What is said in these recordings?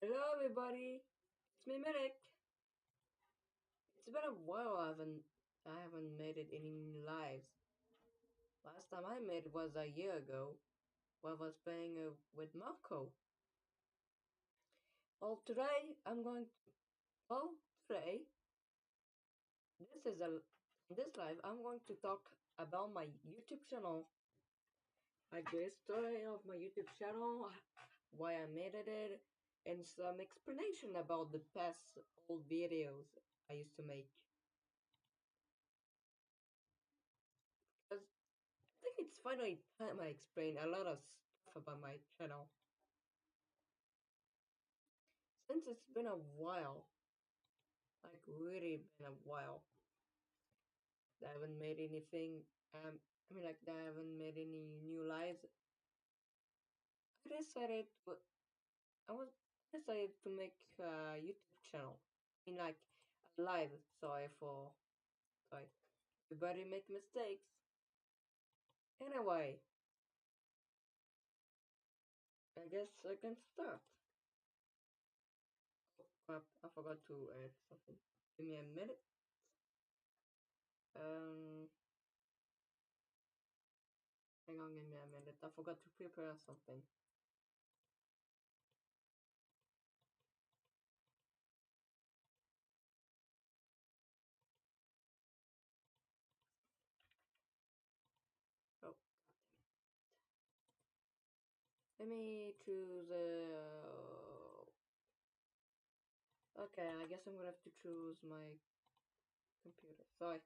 Hello everybody, it's me Medic. It's been a while I haven't made it any lives. Last time I made it was a year ago when I was playing with Marco. Well today I'm going well today this is a this live I'm going to talk about my YouTube channel. Like the story of my YouTube channel, why I made it, and some explanation about the past old videos I used to make. 'Cause I think it's finally time I explain a lot of stuff about my channel. Since it's been a while, like really been a while, that I haven't made anything, like that I haven't made any new lives. I decided to, I was decided to make a YouTube channel. Like a live, sorry, everybody make mistakes. Anyway, I guess I can start. Oh crap, I forgot to add something. Give me a minute. Um, Hang on, give me a minute. I forgot to prepare something. Oh, let me choose. Okay, I guess I'm gonna have to choose my computer. Sorry.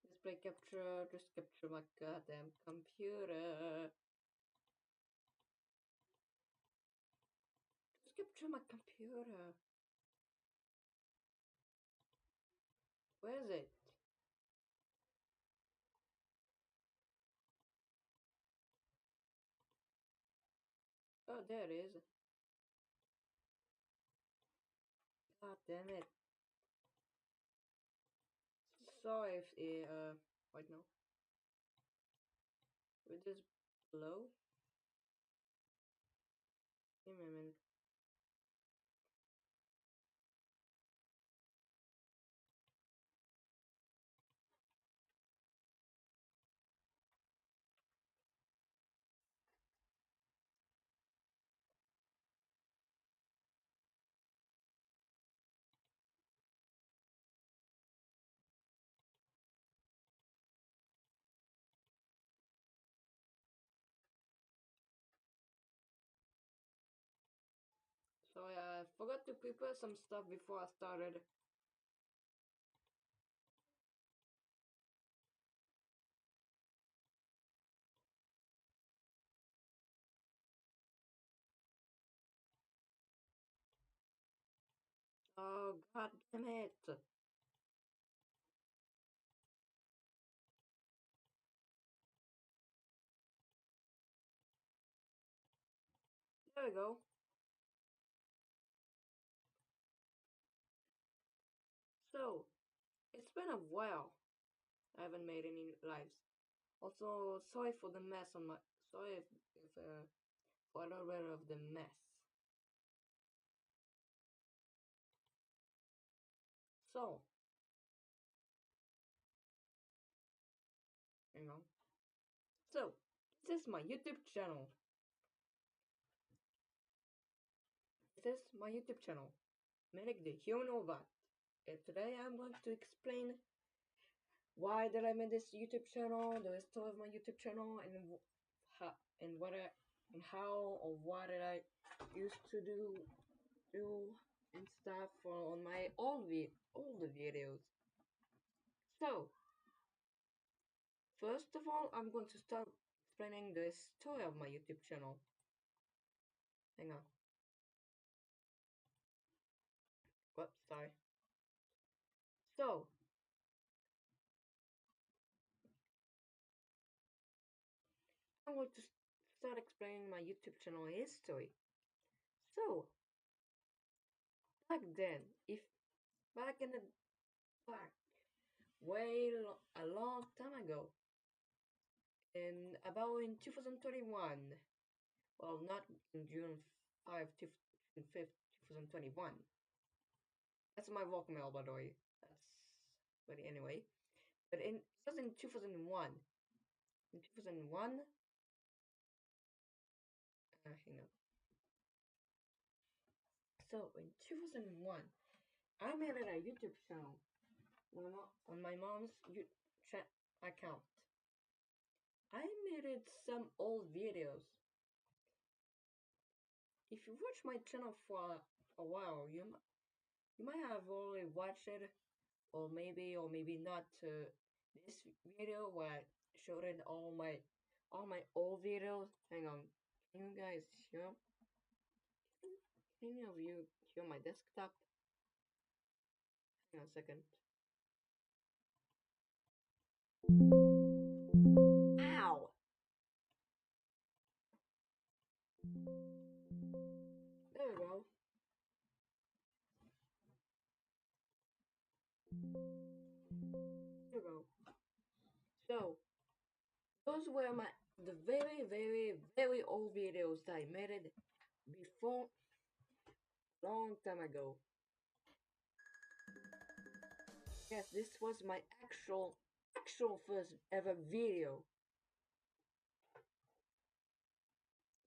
Display capture. Just capture my goddamn computer. Just capture my computer. Where is it? Oh, there it is. God damn it. Sorry if wait no. With this below. Give me a minute. Sorry, I forgot to prepare some stuff before I started. Oh, god damn it. There we go. So, it's been a while. I haven't made any lives. Also, sorry for the mess on my. Sorry if for a little bit of the mess. So, hang on. So, this is my YouTube channel. This is my YouTube channel. Medic the Human Robot. And today I'm going to explain why did I make this YouTube channel, the story of my YouTube channel, and how and what I and how or what did I used to do and stuff on my older videos. So first of all, I'm going to start explaining the story of my YouTube channel. Hang on. Whoops, sorry. So I'm going to start explaining my YouTube channel history. So back then, if back in the back a long time ago, in 2021, well, not in June 5, 5th, 2021. That's my voicemail, by the way. But anyway. But it was in 2001. In 2001, hang on. So in 2001, I made a YouTube channel on my mom's account. I made it some old videos. If you watch my channel for a while, you might have already watched it, or maybe not. This video where I showed it all my old videos. Hang on, can you guys hear? Can any of you hear my desktop? Hang on a second. Ow! There we go. There we go. So those were the very very old videos that I made it before long time ago. Yes, this was my actual first ever video.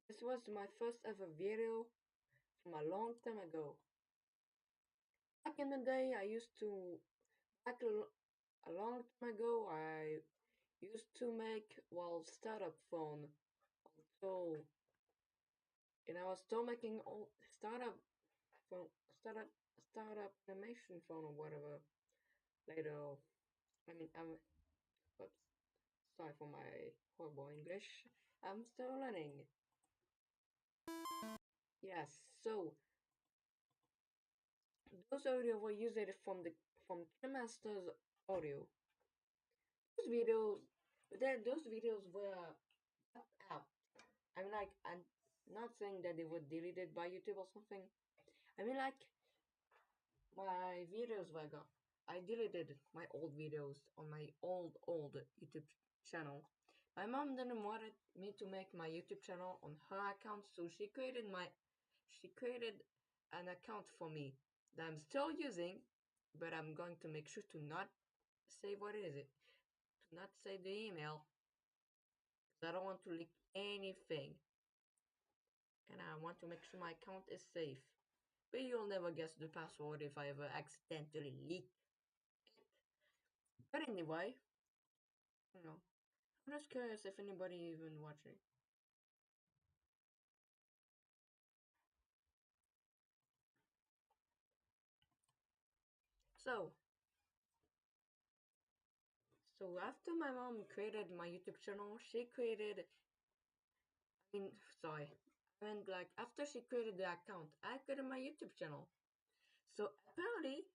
This was my first ever video from a long time ago. Back in the day, back a long time ago, I used to make, startup phone. So, I was still making old phone, startup, startup animation phone or whatever. Later, I mean, oops, sorry for my horrible English. I'm still learning. Yes, so those audio were used from Kinemaster's audio. Those videos, those videos were out. I'm not saying that they were deleted by YouTube or something. I mean, like, my videos were gone. I deleted my old videos on my old YouTube channel. My mom didn't want me to make my YouTube channel on her account, so she created an account for me that I'm still using, but I'm going to make sure to not say what is it, to not say the email, because I don't want to leak anything, and I want to make sure my account is safe. But you'll never guess the password if I ever accidentally leak it. But anyway, you know, I'm just curious if anybody even watching. So, after my mom created my YouTube channel, I mean, sorry, I meant like after she created the account, I created my YouTube channel. So apparently,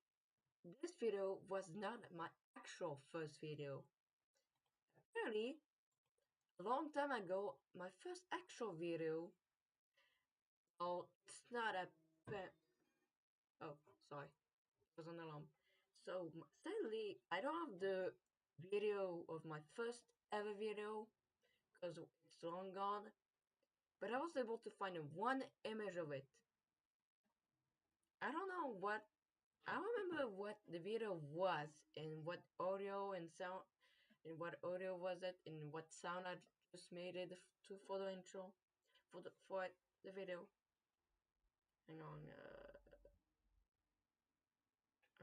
this video was not my actual first video. Apparently, a long time ago, my first actual video. Oh, it's not a. Oh, sorry, it was an alarm. So sadly, I don't have the video of my first ever video because it's long gone. But I was able to find one image of it. I don't know what. I don't remember what the video was and what audio and sound and what audio was it and what sound I just made it for the intro for the video. Hang on,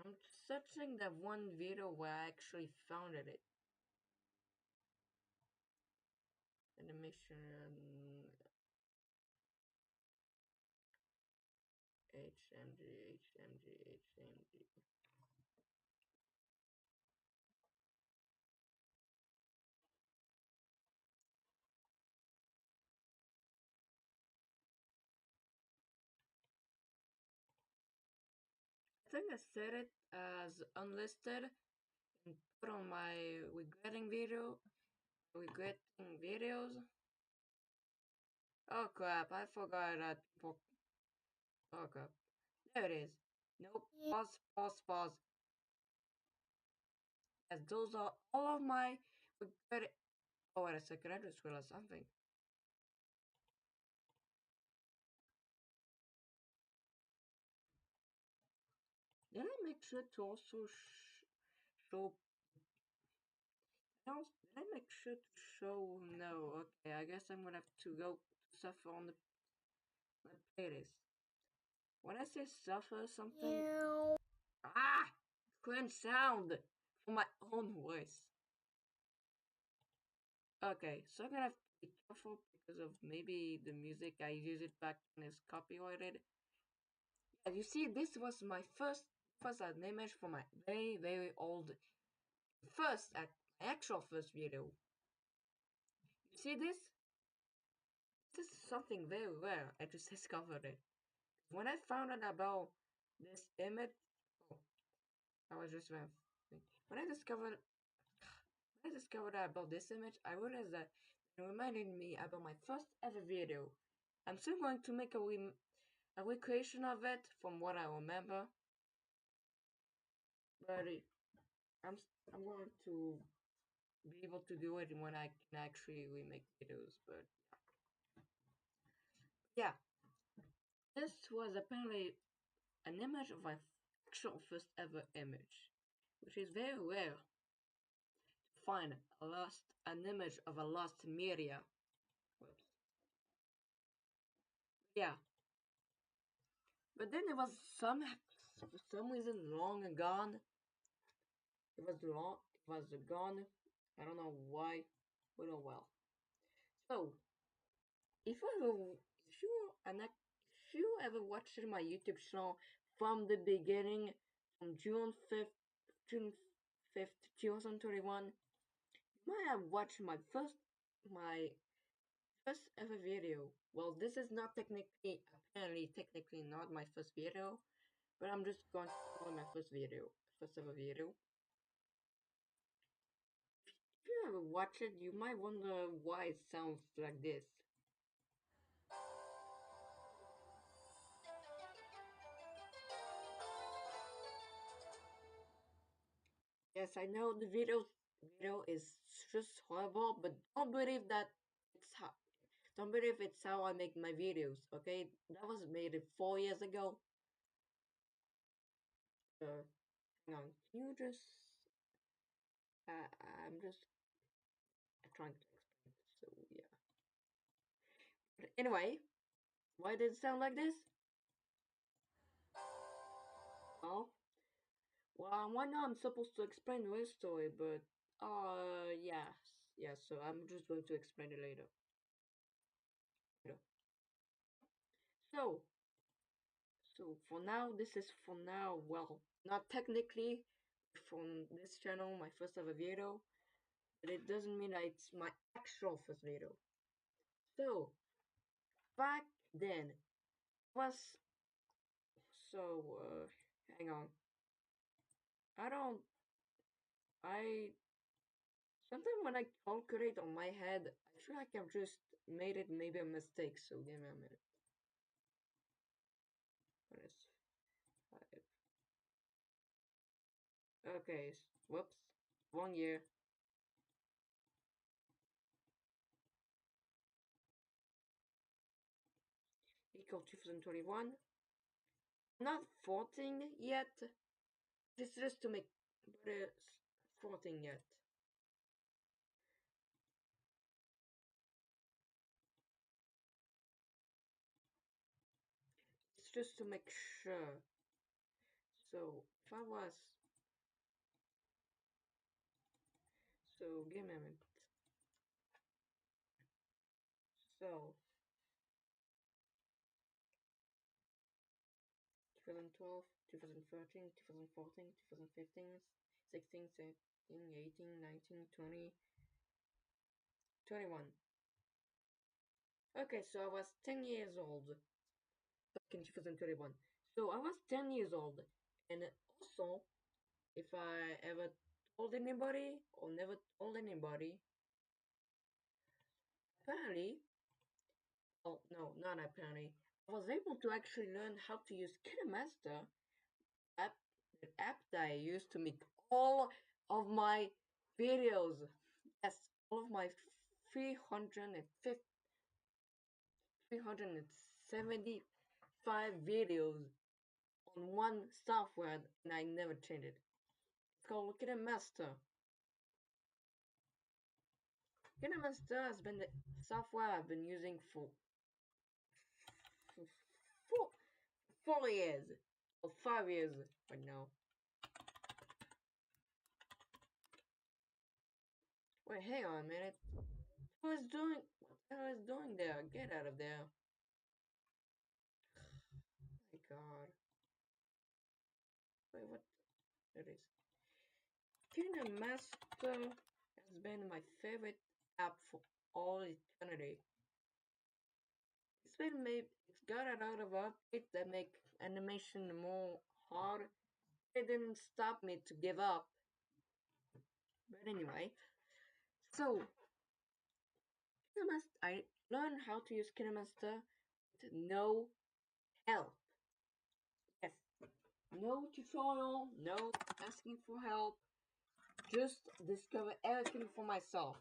I'm searching that one video where I actually found it. Animation HMG. I think I set it as unlisted and put on my regretting videos. Oh crap, I forgot that people. Oh crap. There it is. Nope. Pause. Yes, those are all of my regret. Oh, wait a second, I just realized something. sure to also show. Did I make sure to show? No. Okay, I guess I'm gonna have to go to suffer on my playlist. When I say suffer something, couldn't sound for my own voice. Okay, so I'm gonna have to be careful because of maybe the music I use it back when is copyrighted. Yeah, you see, this was my first image for my very old my actual first video. You see this? This is something very rare. I just discovered it. When I found out about this image, oh, I was just when I discovered about this image, I realized that it reminded me about my first ever video. I'm still going to make a recreation of it from what I remember, but I'm I'm going to be able to do it when I can actually remake videos. But yeah, this was apparently an image of my actual first ever image, which is very rare to find an image of a lost media. Whoops. Yeah, but then it was for some reason long and gone. It was long. It was gone. I don't know why. But oh well. So if you ever watched my YouTube channel from the beginning, from June 5th, 2021, you might have watched my first ever video. Well, this is not technically not my first video, but I'm just going to call it my first ever video. If you ever watch it, you might wonder why it sounds like this. Yes, I know the video is just horrible, but don't believe it's how I make my videos, okay? That was made 4 years ago. Hang on, can you just I'm just trying to explain this, so yeah. But anyway, why did it sound like this? Oh, well, why not? I'm supposed to explain the real story, but yes, so I'm just going to explain it later. So, for now, this is for now, well, not technically from this channel, my first ever video, but it doesn't mean that it's my actual first video. So, back then, was, hang on, I don't, I, sometimes when I calculate on my head, I feel like I've just made it maybe a mistake, so give me a minute. Minus 5. Okay, whoops, wrong year. Equal 2021. Not 14 yet. This is just to make, but it's 14 yet. It's just to make sure. So if I was, so give me a minute. So 2012, 2013, 2014, 2015, 16, 17, 18, 19, 20, 21. Okay, so I was 10 years old back in 2021. So I was 10 years old, and also, if I ever told anybody or never told anybody, apparently, oh no, not apparently, I was able to actually learn how to use KineMaster app, the app that I use to make all of my videos. Yes, all of my 350, 375 videos on one software and I never changed it. It's called KineMaster. KineMaster has been the software I've been using for four, 4 years or 5 years right now. Wait, hang on a minute. Who is doing? What the hell is doing there? Get out of there! My God. Wait, what? It is. KineMaster has been my favorite app for all eternity. It's got a lot of updates that make animation more hard. It didn't stop me to give up. But anyway, so I learned how to use KineMaster with no help. Yes, no tutorial, no asking for help. Just discover everything for myself.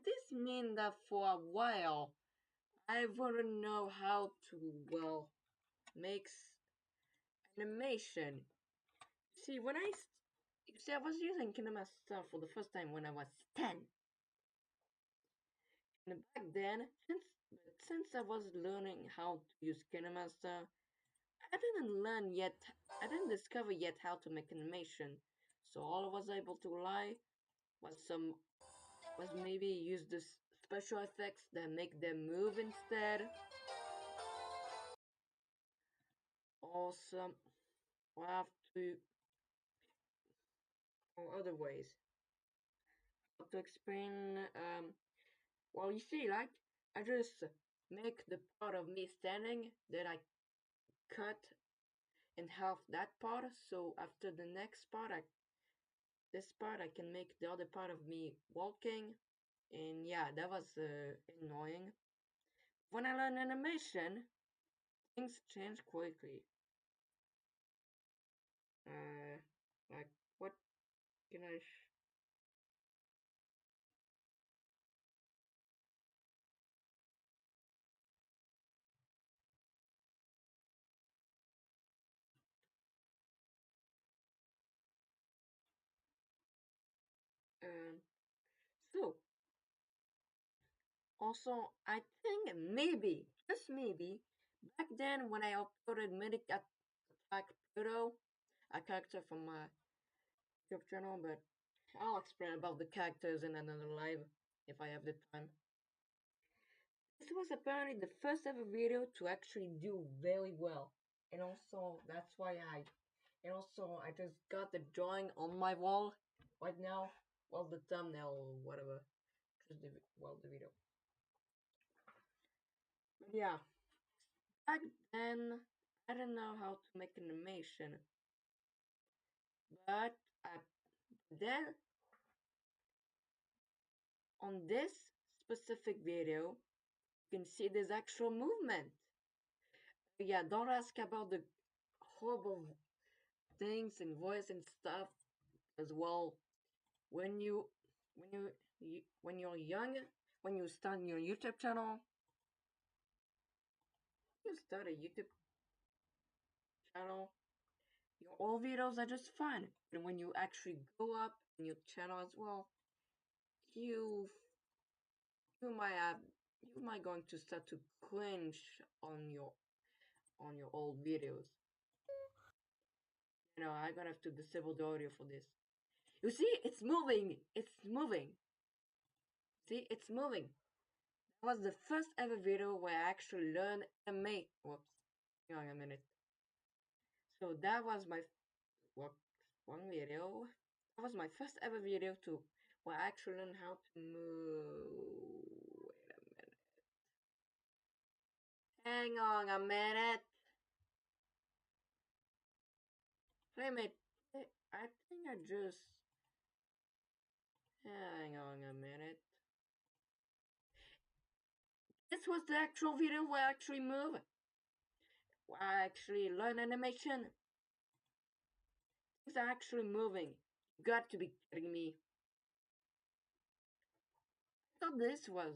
This means that for a while I wouldn't know how to, well, make animation. See, I was using KineMaster for the first time when I was 10. And back then, since I was learning how to use KineMaster, I didn't discover yet how to make animation. So all I was able to rely was maybe use the special effects that make them move instead. Awesome. Or have to, or other ways. How to explain, well, you see, like, I just make the part of me standing that I cut in half that part, so after the next part, this part I can make the other part of me walking, and yeah, that was annoying. When I learn animation, things change quickly. Like, what can I? Um, so also, I think maybe, just maybe, back then when I uploaded Medic Attack Pluto, a character from my YouTube channel, but I'll explain about the characters in another live if I have the time. This was apparently the first ever video to actually do very well. And also, and also I just got the drawing on my wall right now. Well, the thumbnail or whatever. Just the video. But yeah, back then, I didn't know how to make animation. But then, on this specific video, you can see there's actual movement. Yeah, don't ask about the horrible things and voice and stuff as well. When you when you're young, when you start your YouTube channel, you start a YouTube channel, your old videos are just fun. And when you actually go up in your channel as well, you you might have you might going to start to cringe on your old videos. You know, I'm gonna have to disable the audio for this. You see, it's moving. It's moving. See, it's moving. That was the first ever video where I actually learned anime. Whoops. Hang on a minute. So that was my one video. That was my first ever video to where I actually learned how to move. Wait a minute. Hang on a minute. Wait a minute. I think I just. Hang on a minute. This was the actual video where I actually move. Where I actually learn animation. It's actually moving. You got to be kidding me. I thought this was.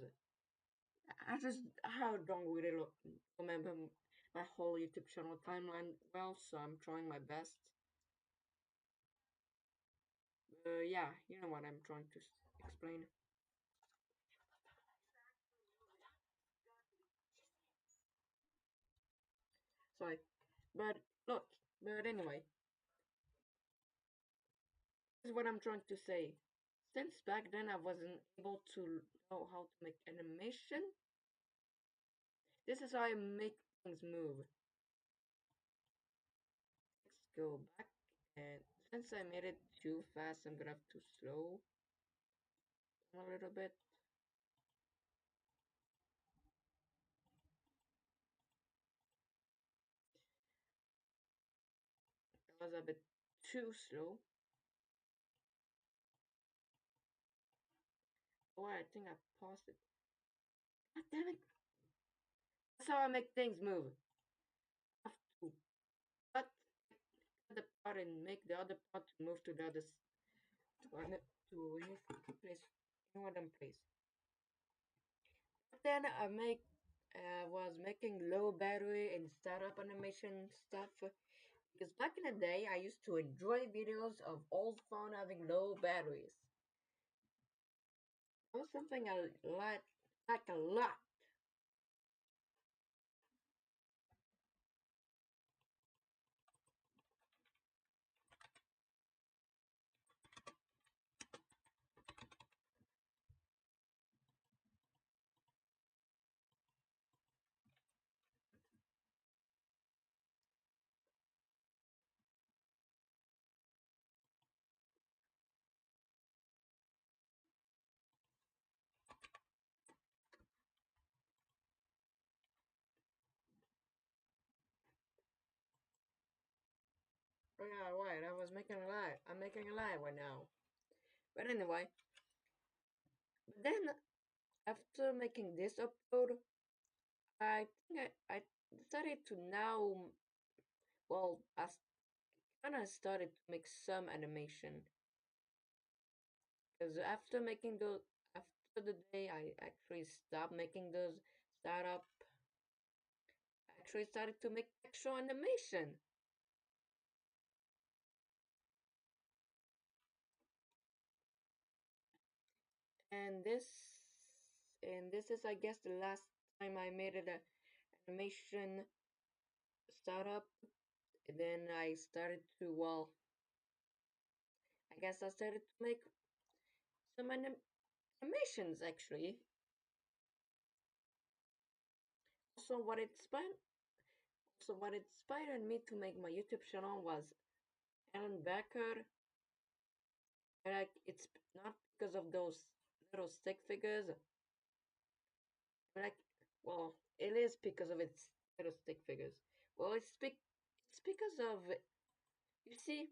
I don't really remember my whole YouTube channel timeline well, so I'm trying my best. Yeah, you know what I'm trying to explain. Sorry, but look, but anyway, this is what I'm trying to say. Since back then I wasn't able to know how to make animation, this is how I make things move. Let's go back, and since I made it too fast, I'm gonna have to slow a little bit. That was a bit too slow. Oh, I think I paused it. God damn it! That's how I make things move. I have to cut the part and make the other part to move to the other to his place, in one place. But then was making low battery and startup animation stuff because back in the day I used to enjoy videos of old phone having low batteries. That was something I like a lot. Oh yeah, right. I was making a lie. I'm making a lie right now. But anyway, then after making this upload, I think I decided to now, well, I kind of started to make some animation. Because after making those, after the day I actually stopped making those startup, actually started to make actual animation. And this is I guess the last time I made an animation startup. And then I started to, well, I guess I started to make some animations actually. Also, what inspired me to make my YouTube channel was Alan Becker. And like, it's not because of those little stick figures. Like, well, it is because of its little stick figures. Well, it's because of, you see,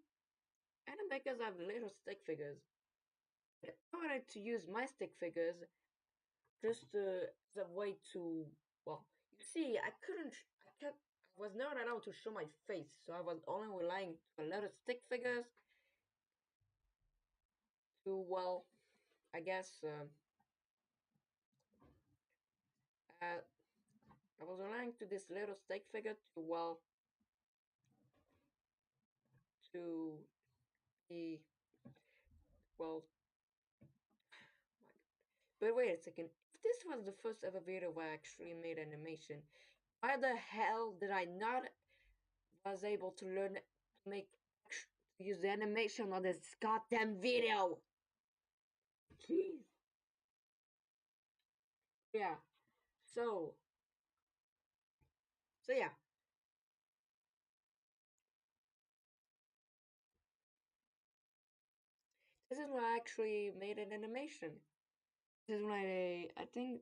Alan Beckers have little stick figures. But I wanted to use my stick figures just as a way to, well, you see, I was not allowed to show my face, so I was only relying on a lot of stick figures to, well, I guess, uh, I was relying to this little stick figure to, well, to be, well, but wait a second. If this was the first ever video where I actually made animation, why the hell did I not was able to learn to make to use the animation on this goddamn video? Jeez. Yeah. So yeah. This is when I actually made an animation. This is when I think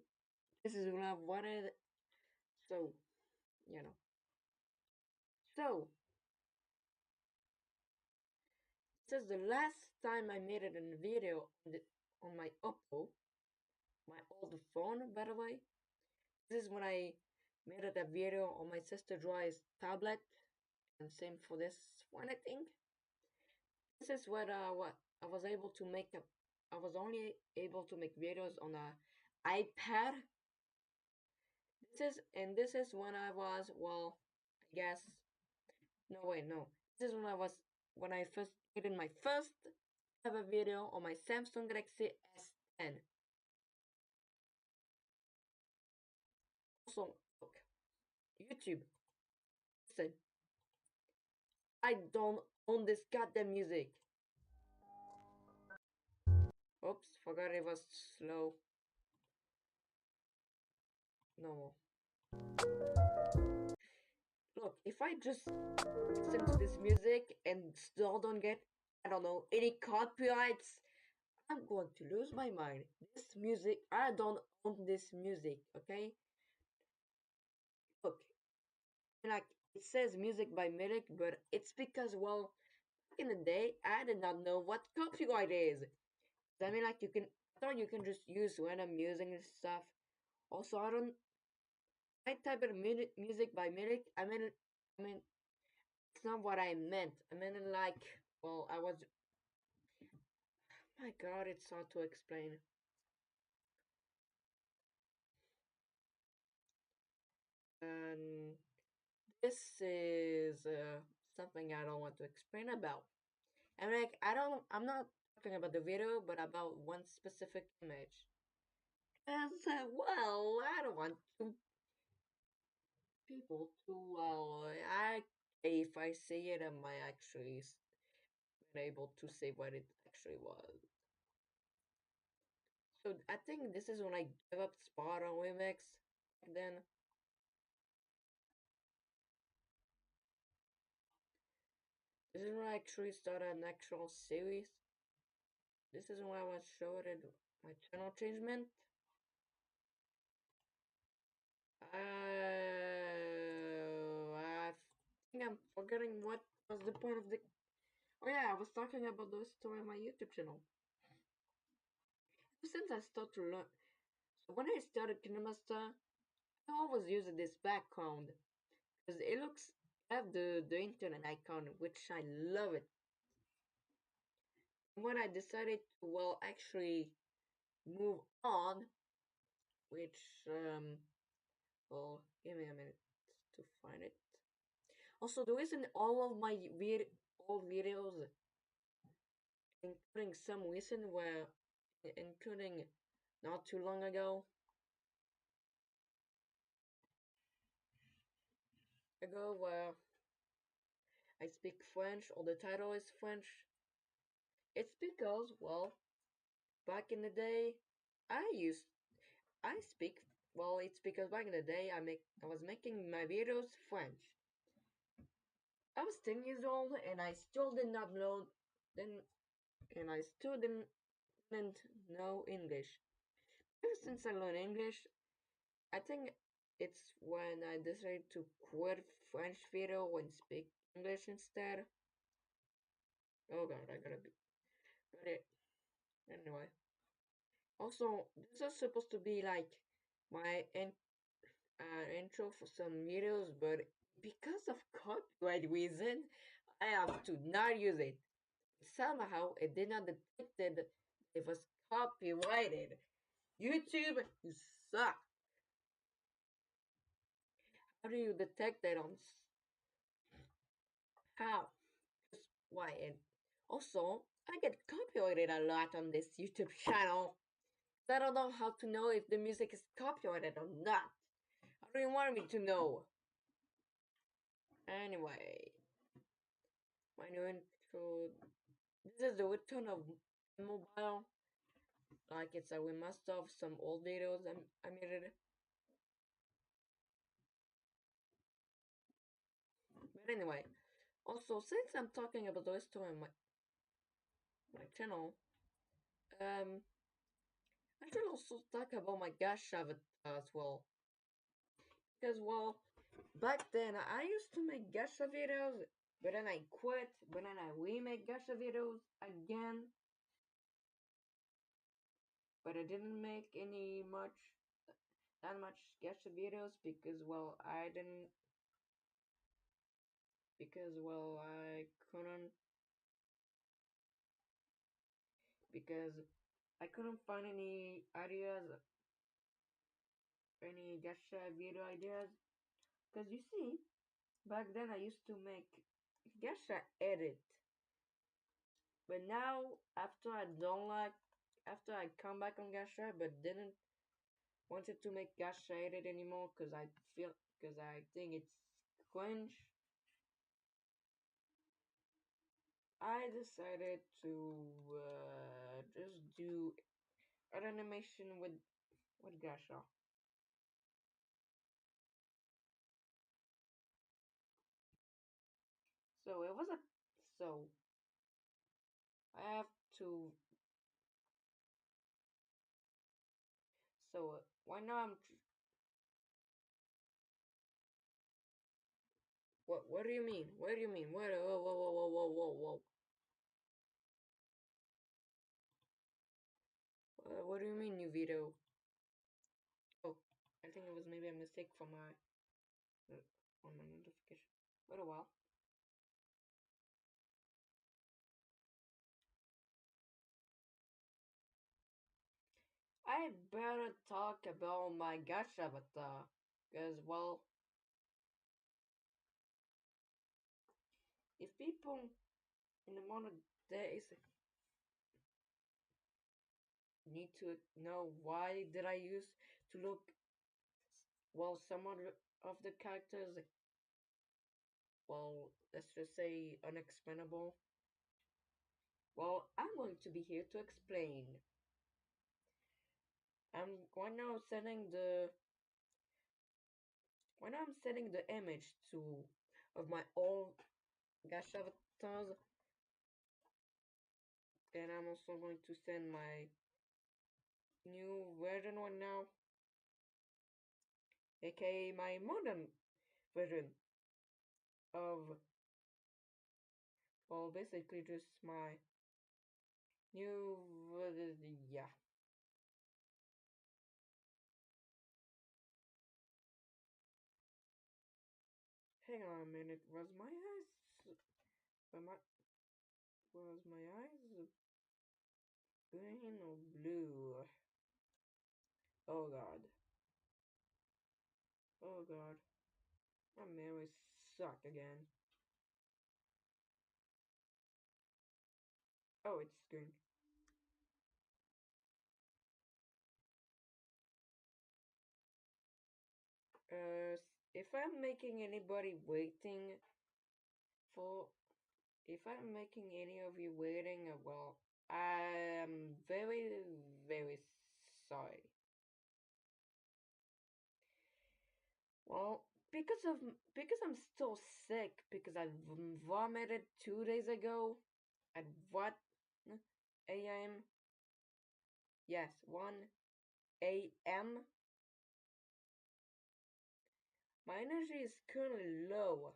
this is when I wanted. So you know. So this is the last time I made it in a video on my Oppo, my old phone, by the way. This is when I made it a video on my sister Joy's tablet, and same for this one, I think. This is what I was able to make a. I was only able to make videos on a iPad. This is when I was, well, I guess. No, wait, no. This is when I first created my first ever video on my Samsung Galaxy S10. Also, look, YouTube. Listen, I don't own this goddamn music. Oops, forgot it was slow. No. Look, if I just listen to this music and still don't get, I don't know, any copyrights, I'm going to lose my mind. This music, I don't own this music, okay? Look, like it says music by Milik, but it's because, well, back in the day, I did not know what copyright is. I mean, like I thought you can just use random music and stuff. Also, I type of music by Milik. I mean, it's not what I meant. I meant like, well, I was. My God, it's hard to explain. And this is something I don't want to explain about. And like, I'm not talking about the video, but about one specific image. And well, I don't want to people to, well, if I say it, am I actually been able to say what it actually was? So I think this is when I gave up Spot on Remix. Then this is when I actually started an actual series. This is when I was showed it my channel changement. I think I'm forgetting what was the point of the. Oh yeah, I was talking about the story on my YouTube channel. Since I started to learn, so when I started KineMaster, I always use this background because it looks have the internet icon, which I love it. When I decided to, well, actually move on, which well, give me a minute to find it. Also, the reason all of my old videos, including some recent, were including not too long ago, where I speak French or the title is French. It's because, well, back in the day, I speak. Well, it's because back in the day I was making my videos French. I was 10 years old and I still did not know then and I still didn't know English. Ever since I learned English, I think it's when I decided to quit French video and speak English instead. Oh god, I gotta be got it. Anyway. Also, this is supposed to be like my intro for some videos, but because of copyright reason, I have to not use it. Somehow, it did not detect it was copyrighted. YouTube, you suck. How do you detect that on how? Just why? And also, I get copyrighted a lot on this YouTube channel. I don't know how to know if the music is copyrighted or not. How do you want me to know? Anyway, my new intro. This is the return of mobile. Like it's a remaster of some old videos I made it. But anyway, also since I'm talking about the story on my channel, I should also talk about my Gash avatar as well. Because well, back then I used to make Gacha videos, but then I quit. But then I remake Gacha videos again. But I didn't make any that much Gacha videos because well I didn't because well I couldn't because I couldn't find any ideas, any gacha video ideas. Because you see, Back then I used to make Gasha edit, but now after I don't like after I come back on Gasha but didn't wanted to make Gasha edit anymore because I think it's cringe. I decided to just do an animation with Gasha. So it was a so I have to so why now what do you mean? What do you mean? What whoa whoa whoa whoa whoa whoa whoa. What do you mean new video? Oh, I think it was maybe a mistake from my on my notification. Wait a while. I better talk about my gacha avatar, cause well, if people in the modern days need to know why did I use to look well some of the characters well let's just say unexplainable. Well, I'm going to be here to explain. I'm right now setting the right now I'm setting the image to of my old gacha avatars, and I'm also going to send my new version one now, aka my modern version of well basically just my new yeah. Hang on a minute, were my was my eyes green or blue? Oh god. Oh god. My memories suck again. Oh, it's green. If I'm making anybody waiting for, if I'm making any of you waiting, well, I'm very, very sorry. Well, because I'm still sick because I vomited 2 days ago at what a.m. Yes, 1 a.m. My energy is currently low.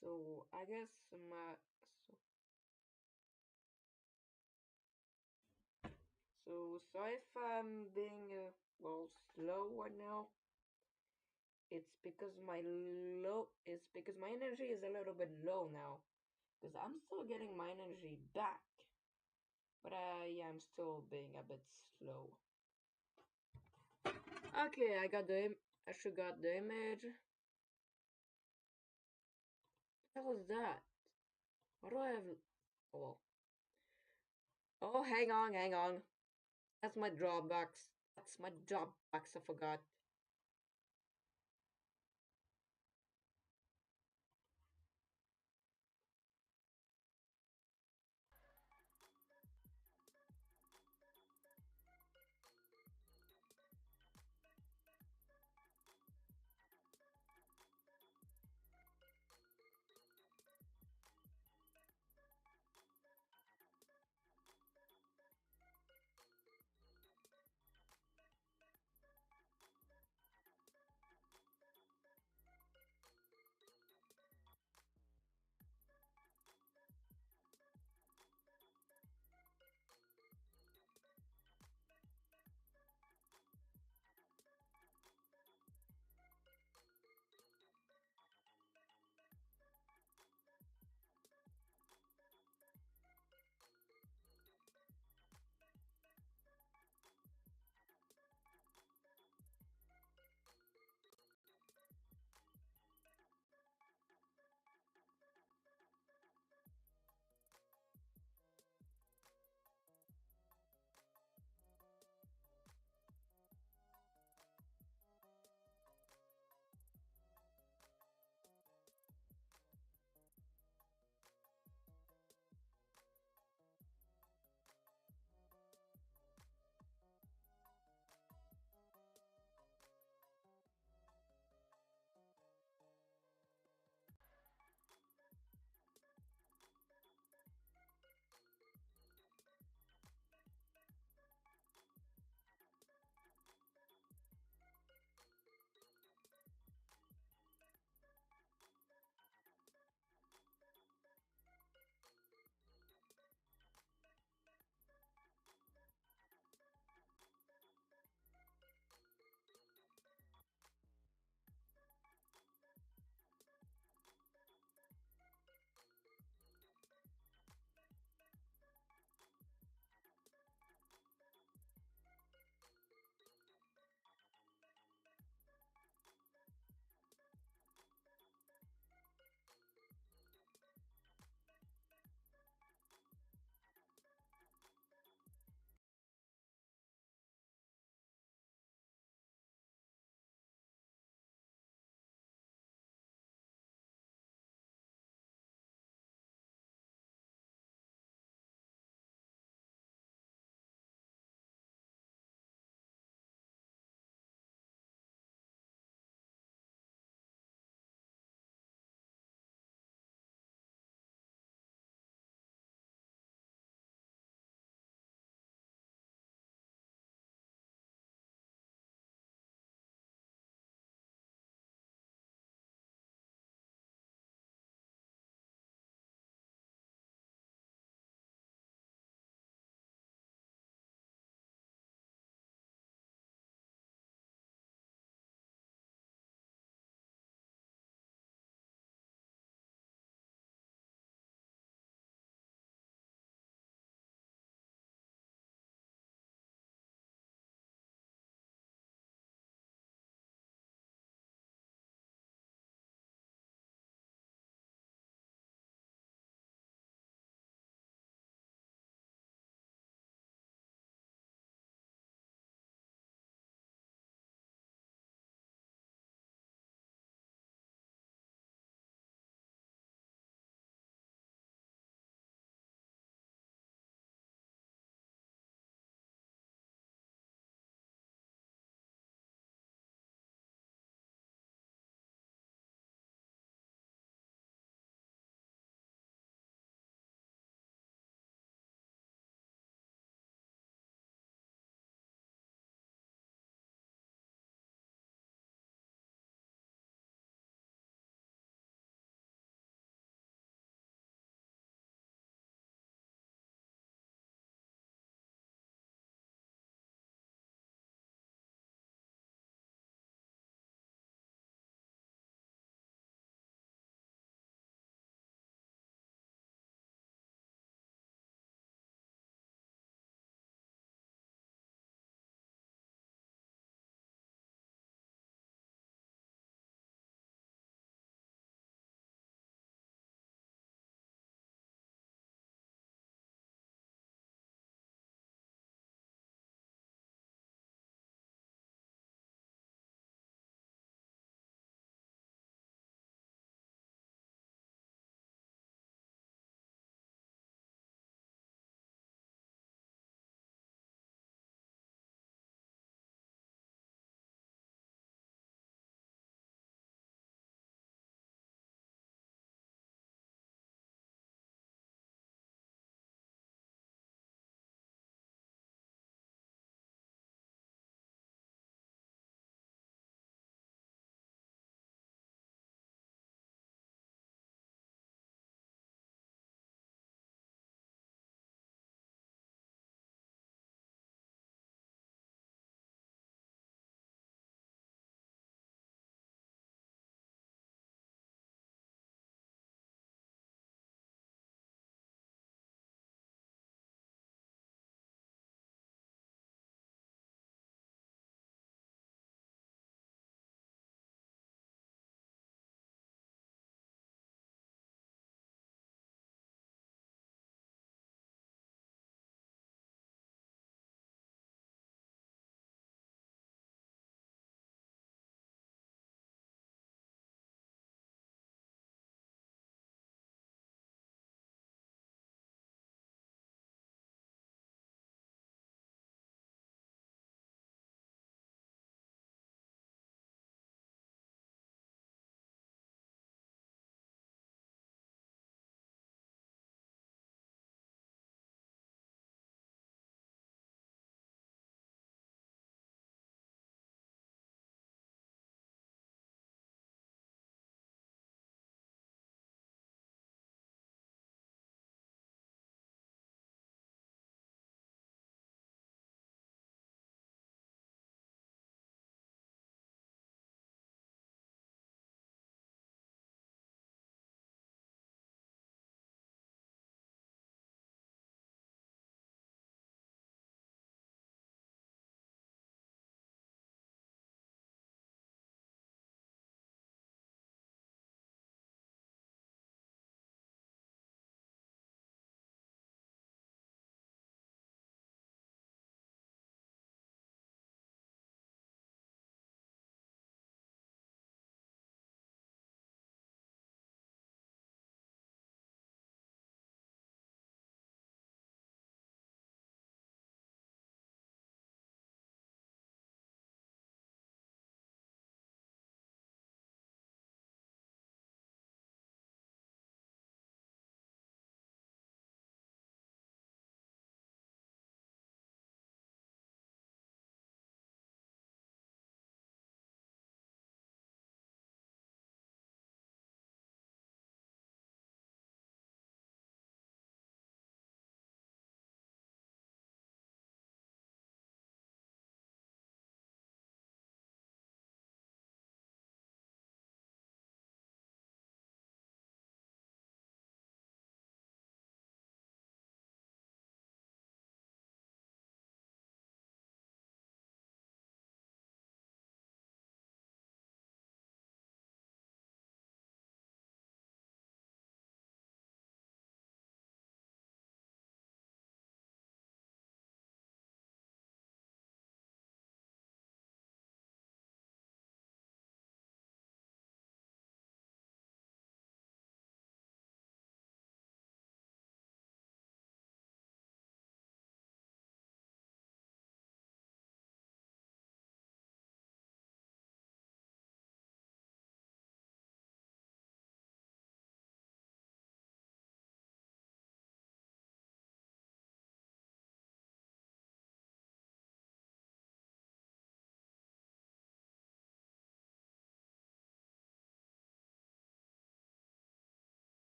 So I guess my sorry if I'm being well slow right now. It's because my energy is a little bit low now. Because I'm still getting my energy back. But yeah, I'm still being a bit slow. Okay, I should got the image. What was that? What do I have? Oh, oh, hang on. That's my drawbacks. That's my drawbacks. I forgot.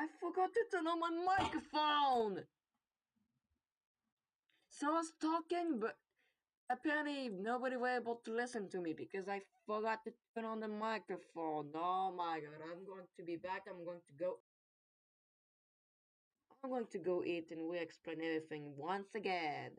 I forgot to turn on my microphone! So I was talking, but apparently nobody were able to listen to me because I forgot to turn on the microphone. Oh my god, I'm going to be back. I'm going to go eat and we explain everything once again.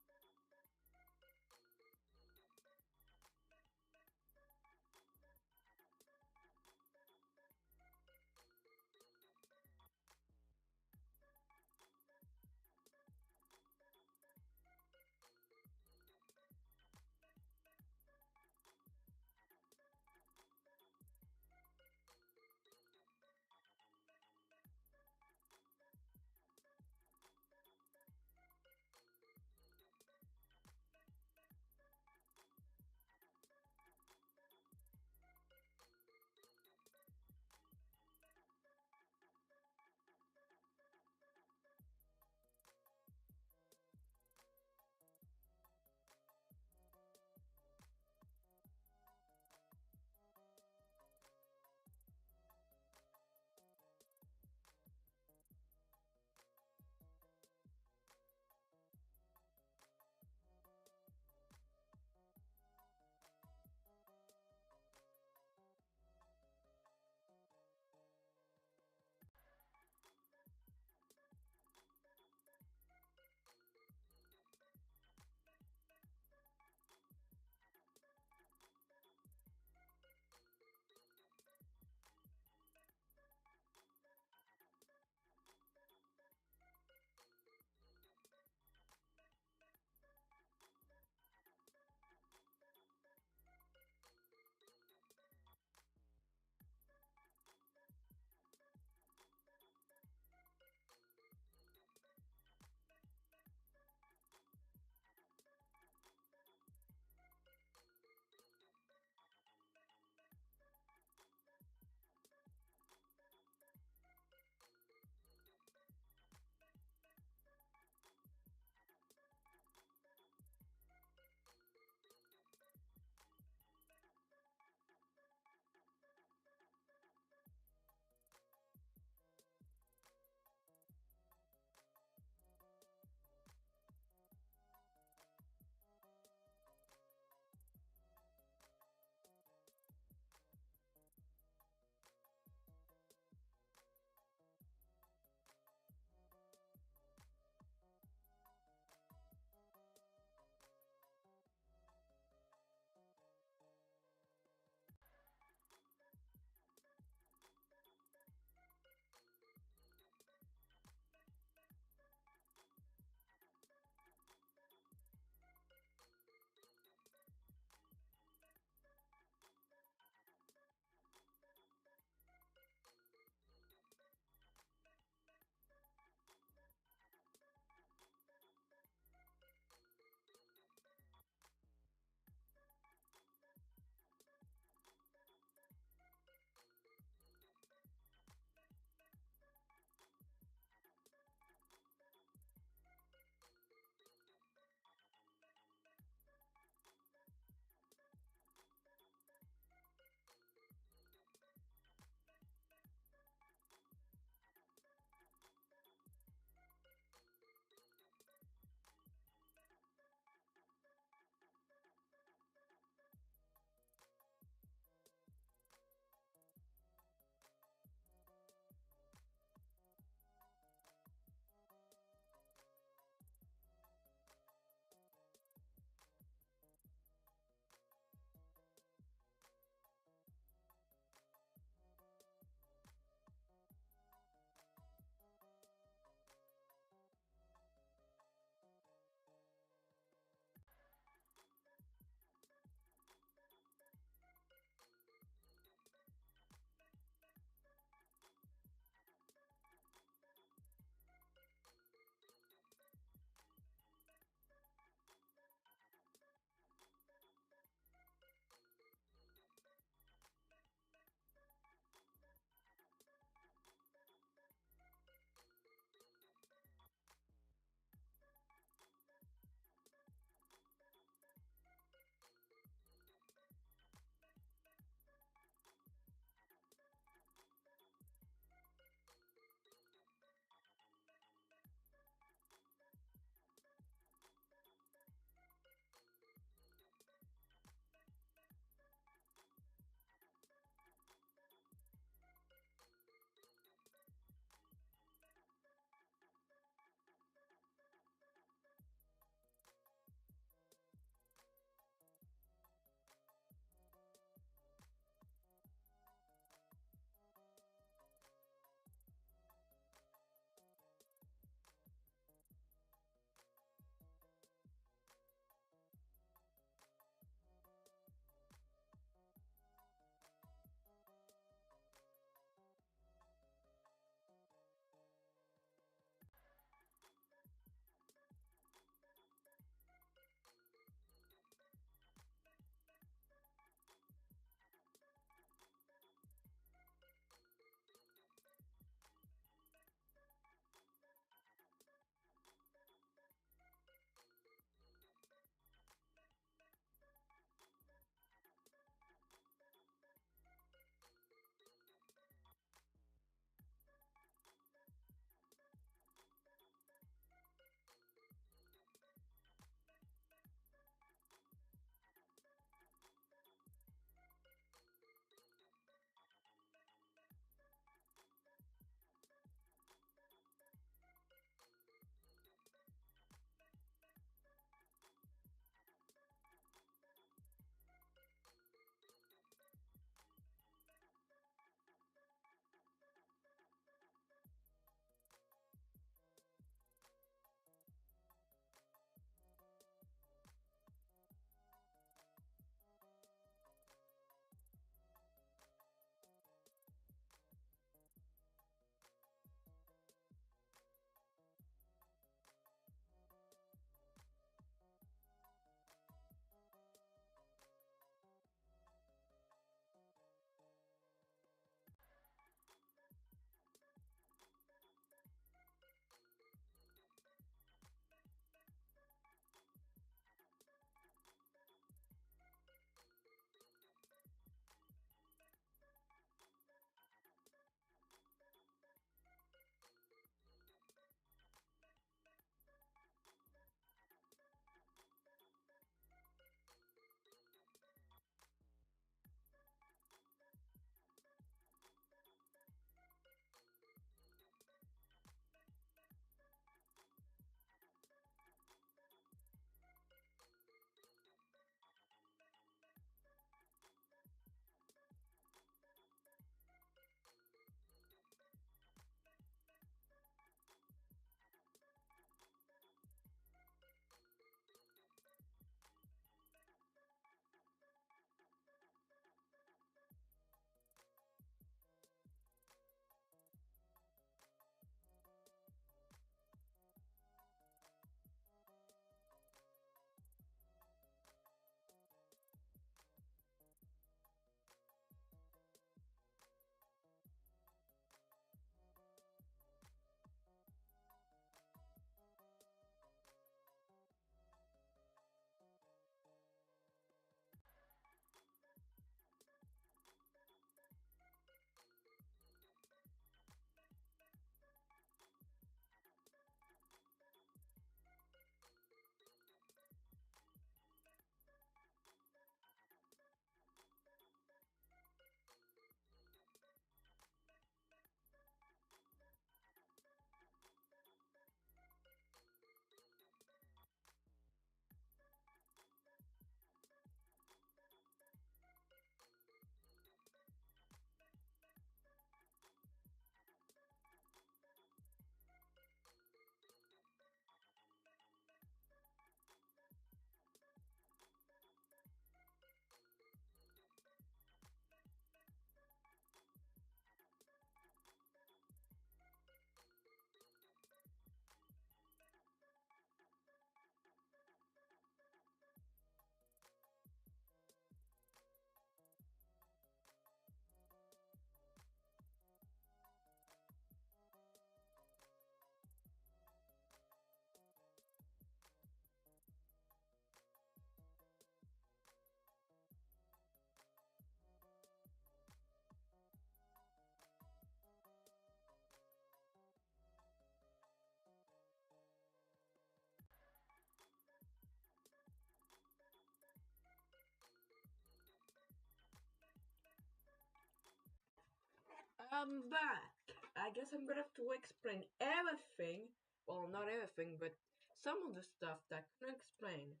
I'm back. I guess I'm gonna have to explain everything. Well, not everything, but some of the stuff that I couldn't explain.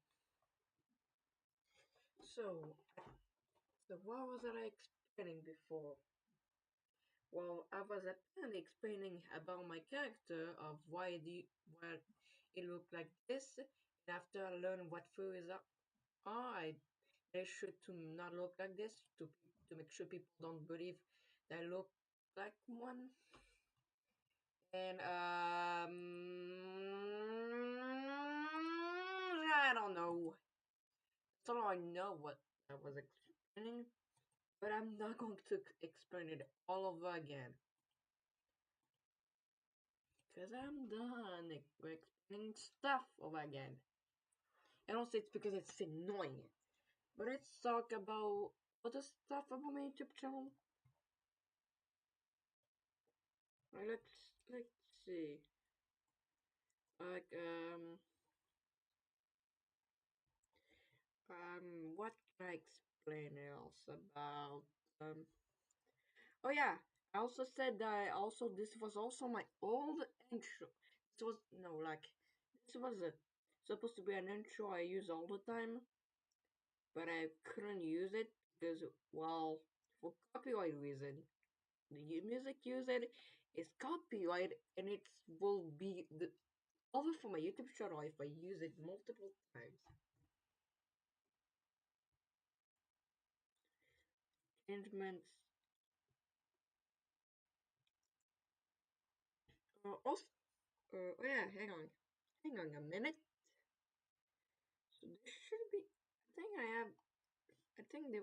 So, so what was I explaining before? Well, I was apparently explaining about my character of why it looked like this, and after I learned what theories are, they should to not look like this to make sure people don't believe that I look like one. And I don't know. That's all I know what I was explaining, but I'm not going to explain it all over again. Because I'm done explaining stuff over again. And also it's because it's annoying. But let's talk about other stuff about my YouTube channel. Let's see. Like what can I explain else about oh yeah, I also said that this was also my old intro. This was no like this was supposed to be an intro I use all the time, but I couldn't use it because well for copyright reason. The music used is copyright and it will be the over for my YouTube channel if I use it multiple times. Changements. Also, oh yeah, hang on a minute. So this should be. I think the.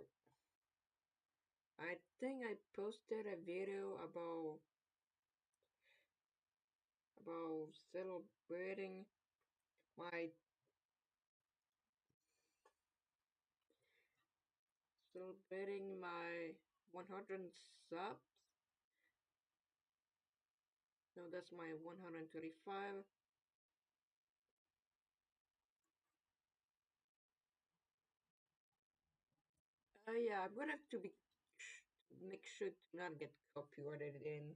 I think I posted a video about my celebrating my 100 subs. No, that's my 135. Yeah, I'm gonna have to make sure to not get copyrighted in.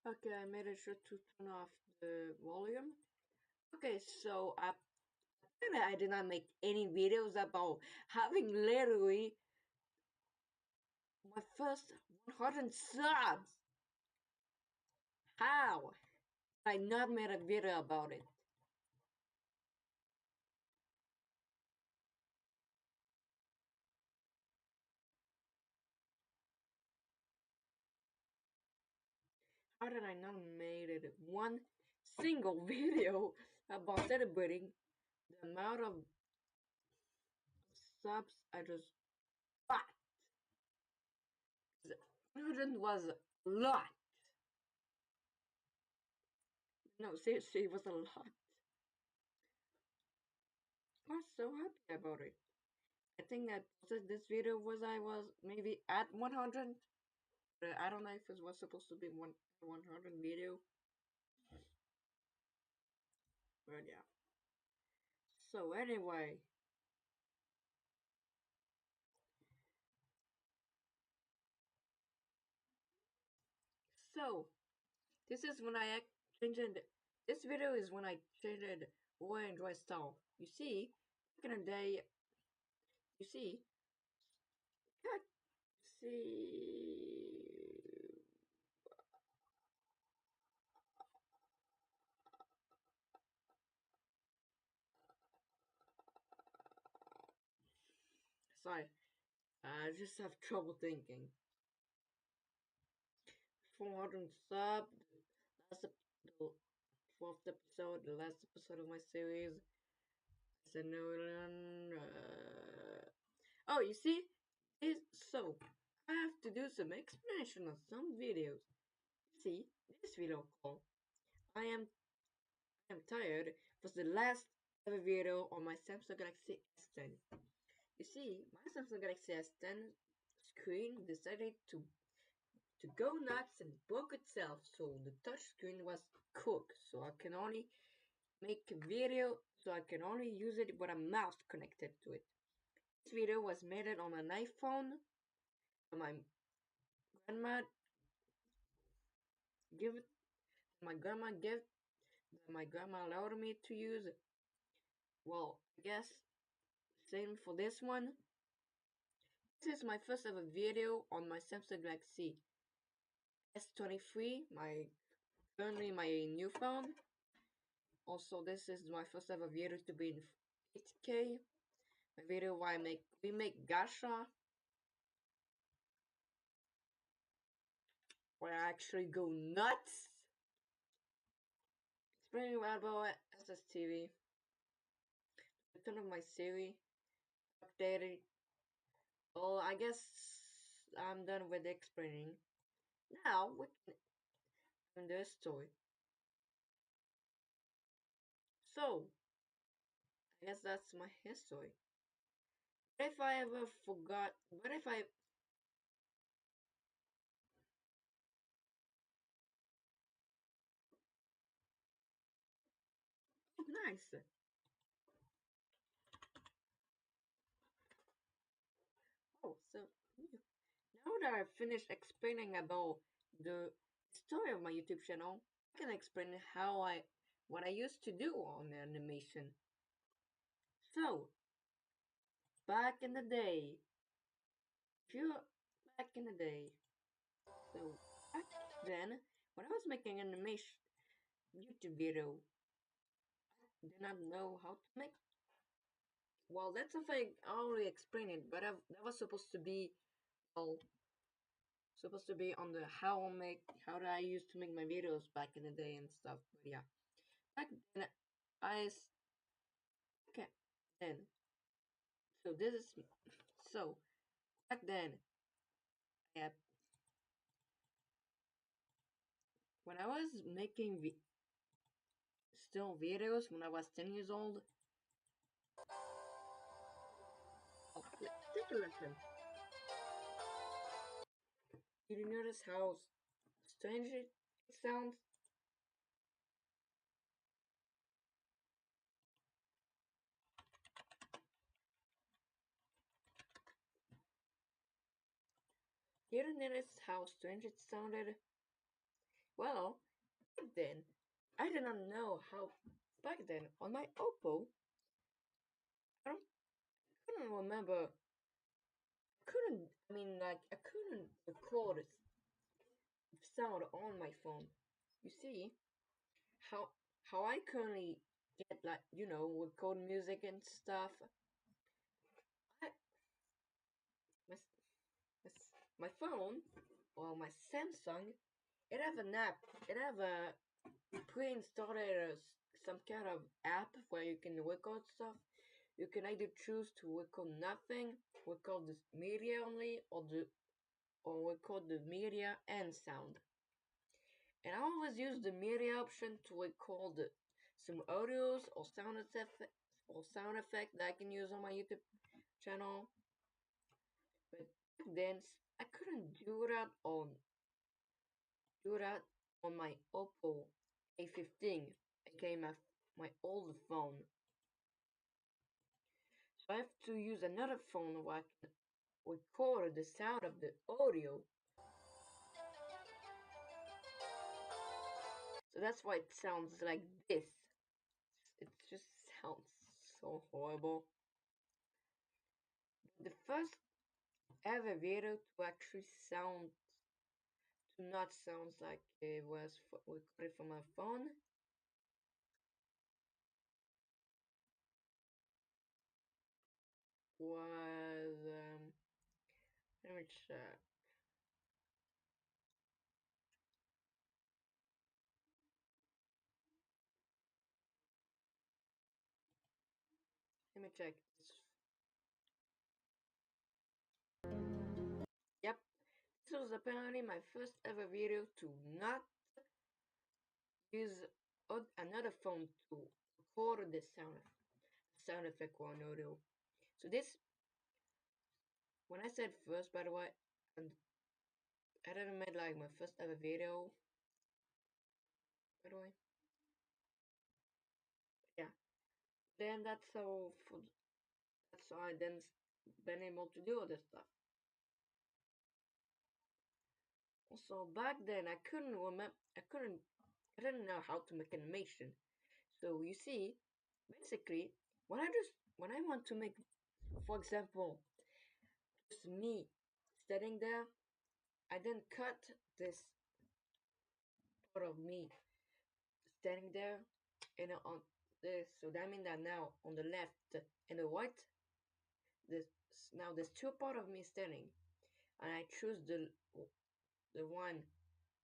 Okay, I made sure to turn off the volume. Okay, so I did not make any videos about having literally my first 100 subs. How? I not made a video about it. How did I not made it one single video about celebrating the amount of subs I just got? 100 was a lot. No, seriously, it was a lot. I was so happy about it. I think I posted this video I was maybe at 100. I don't know if it was supposed to be 100 video. But yeah. So anyway. So this is when I changed this video is when I changed Roy and Roy style. You see, back in the day, you see, see, sorry, I just have trouble thinking. 400 sub, last the fourth episode, the last episode of my series. Oh, you see, so I have to do some explanation on some videos. See, this video called I am tired was the last ever video on my Samsung Galaxy S10. You see, my Samsung Galaxy S10 screen decided to go nuts and broke itself, so the touch screen was cooked. So I can only make a video so I can only use it with a mouse connected to it. This video was made on an iPhone. My grandma give it. My grandma gave. My grandma allowed me to use it. Well, I guess same for this one. This is my first ever video on my Samsung Galaxy S23, currently my new phone. Also, this is my first ever video to be in 8K. My video where we make gacha, where I actually go nuts. It's pretty available at SSTV. Return of my series, updated. Well, I guess I'm done with explaining. Now we can end the story. So, I guess that's my history. What if I ever forgot? What if I? Oh, nice. Oh, so now that I've finished explaining about the story of my YouTube channel, I can explain what I used to do on animation. So, back in the day, if you back in the day, so back then, when I was making animation YouTube video, I did not know how to make. Well, that's something I already explained it, but that was supposed to be well, supposed to be on the how did I used to make my videos back in the day and stuff. But yeah, back then I okay then so this is so back then yeah, when I was making still videos when I was 10 years old. Oh, take a listen. Did you notice how strange it sounds? Did you notice how strange it sounded? Well, back then I did not know how. Back then on my Oppo, I couldn't remember. Couldn't I mean like I couldn't record sound on my phone. You see how I currently get like record music and stuff. I my my phone or my Samsung, it have an app. It have a pre-installed some kind of app where you can record stuff. You can either choose to record nothing, record the media only, or record the media and sound. And I always use the media option to record some audios or sound effect that I can use on my YouTube channel. But back then I couldn't do that on my Oppo A15, aka my old phone. So I have to use another phone where I can record the sound of the audio. So that's why it sounds like this. It just sounds so horrible. The first ever video to actually not sound like it was recorded from my phone was let me check. Let me check. Yep, this was apparently my first ever video to not use another phone to record the sound effect on audio. So this, when I said first, by the way, and I didn't made like my first ever video, by the way. Then that's how I then been able to do other stuff. Also back then I didn't know how to make animation. So you see, basically when I want to make, for example, just me standing there, I then cut this part of me standing there and on this, so that means that now on the left and the right, there's now there's two part of me standing, and I choose the one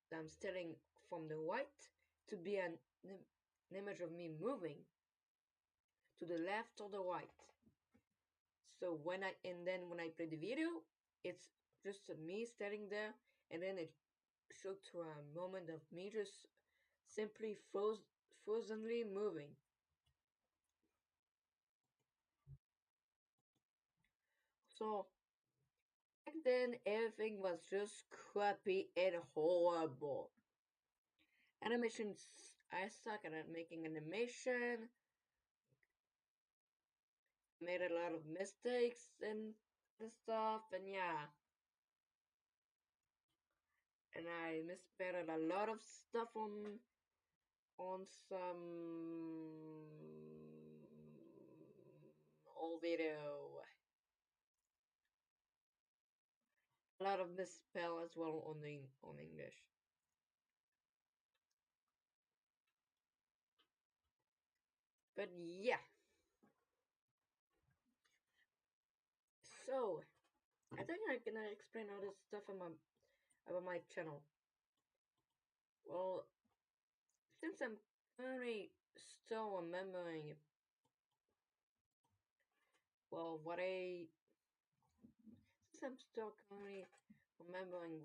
that I'm standing from the right to be an image of me moving to the left or the right. So when I play the video, it's just me standing there, and then it showed to a moment of me just simply frozenly moving. So back then, everything was just crappy and horrible. Animations, I suck at making animation. Made a lot of mistakes and stuff, and yeah, and I misspelled a lot of stuff on some old video. A lot of misspell as well on English. But yeah, so I think I can explain all this stuff about my channel. Well, since I'm currently still remembering, well, since I'm still currently remembering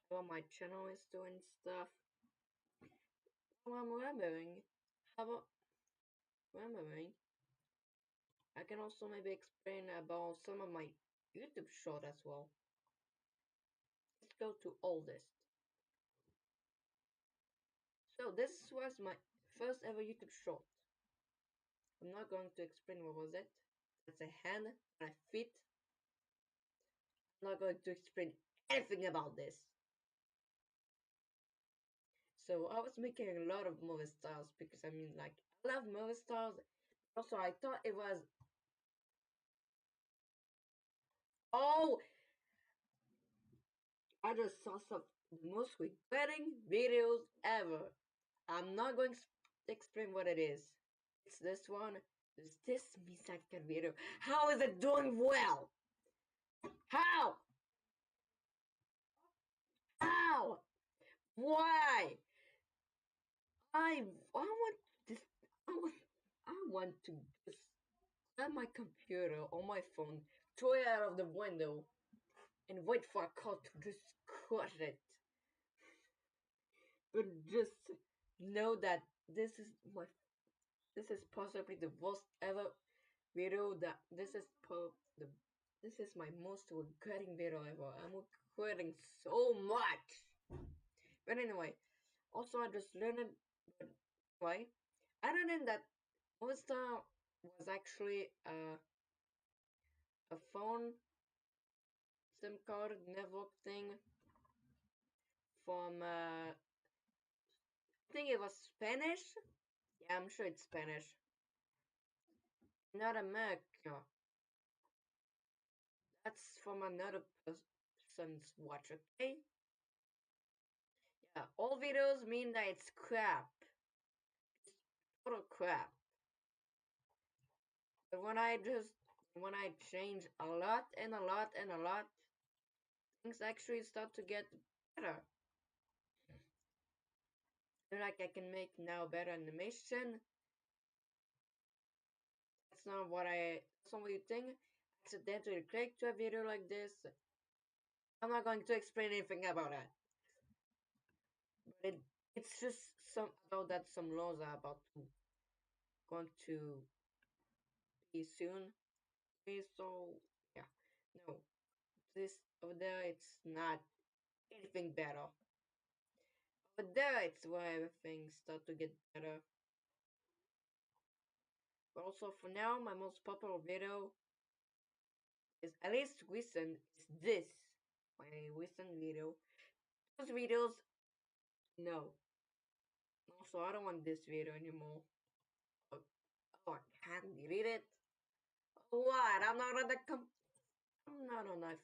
what my channel is doing stuff, while I'm how about remembering, I can also maybe explain about some of my YouTube short as well. Let's go to oldest. So this was my first ever YouTube short. I'm not going to explain what was it. That's a hand, my feet. I'm not going to explain anything about this. So I was making a lot of movie stars because I mean, like, I love movie stars. Also, I thought it was, oh, I just saw some the most regretting videos ever. I'm not going to explain what it is. It's this one. It's this Misaka video. How is it doing well? How? How? Why? I want this. I want. I want to just grab my computer or my phone, throw it out of the window, and wait for a car to just crush it. But just know that this is my. This is possibly the worst ever video. That the. This is my most regretting video ever. I'm regretting so much. But anyway, also I just learned it. But anyway, I learned that Movistar was actually a phone SIM card network thing from I think it was Spanish. Yeah, I'm sure it's Spanish. Not America. That's from another person's watch, okay? Yeah, all videos mean that it's crap. Total crap. But when I change a lot and a lot and a lot, things actually start to get better. Like I can make now better animation. That's not what you think. Accidentally click to a video like this. I'm not going to explain anything about that. But it's just some about that some laws are about to going to be soon. So yeah. No. This over there it's not anything better. Over there it's where everything start to get better. But also for now, my most popular video is at least recent is this. My recent video. Those videos, no. Also, I don't want this video anymore. Oh, oh, I can't delete it. What? I'm not on the I'm not on my.